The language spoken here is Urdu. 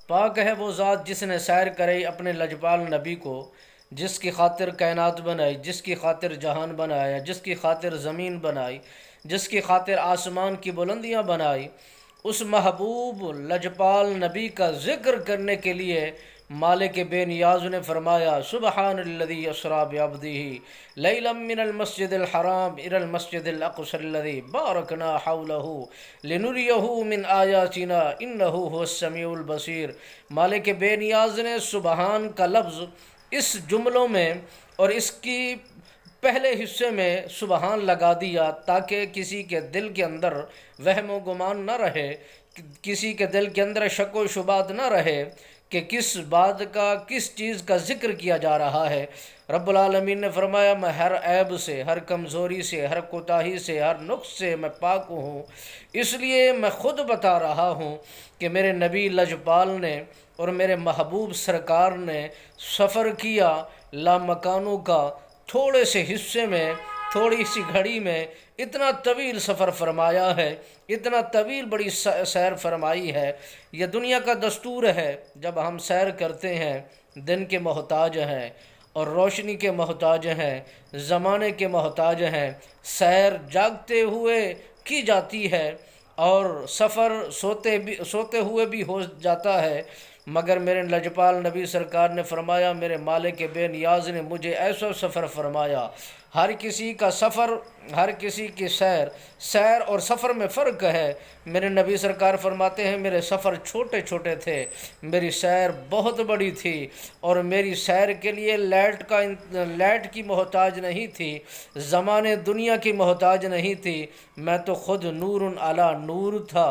پاک ہے وہ ذات جس نے سیر کرے اپنے لجپال نبی کو، جس کی خاطر کائنات بنائی، جس کی خاطر جہان بنایا، جس کی خاطر زمین بنائی، جس کی خاطر آسمان کی بلندیاں بنائی۔ اس محبوب لجپال نبی کا ذکر کرنے کے لیے مالک بے نیاز نے فرمایا سبحان الذی اسریٰ بعبدہ لیلا من المسجد الحرام الی المسجد الاقصی الذی بارکنا حولہ لنریہ من آیاتنا انہ هو السمیع البصیر۔ مالک بے نیاز نے سبحان کا لفظ اس جملوں میں اور اس کی پہلے حصے میں سبحان لگا دیا تاکہ کسی کے دل کے اندر وہم و گمان نہ رہے، کسی کے دل کے اندر شک و شبہات نہ رہے کہ کس بات کا، کس چیز کا ذکر کیا جا رہا ہے۔ رب العالمین نے فرمایا میں ہر عیب سے، ہر کمزوری سے، ہر کوتاہی سے، ہر نقص سے میں پاک ہوں، اس لیے میں خود بتا رہا ہوں کہ میرے نبی لجپال نے اور میرے محبوب سرکار نے سفر کیا لامکانوں کا، تھوڑے سے حصے میں، تھوڑی سی گھڑی میں اتنا طویل سفر فرمایا ہے، اتنا طویل بڑی سیر فرمائی ہے۔ یہ دنیا کا دستور ہے، جب ہم سیر کرتے ہیں دن کے محتاج ہیں اور روشنی کے محتاج ہیں، زمانے کے محتاج ہیں، سیر جاگتے ہوئے کی جاتی ہے اور سفر سوتے ہوئے بھی ہو جاتا ہے، مگر میرے لجپال نبی سرکار نے فرمایا میرے مالک بے نیاز نے مجھے ایسا سفر فرمایا۔ ہر کسی کا سفر، ہر کسی کی سیر اور سفر میں فرق ہے۔ میرے نبی سرکار فرماتے ہیں میرے سفر چھوٹے چھوٹے تھے، میری سیر بہت بڑی تھی، اور میری سیر کے لیے لائٹ کی محتاج نہیں تھی، زمانے دنیا کی محتاج نہیں تھی، میں تو خود نور علی نور تھا۔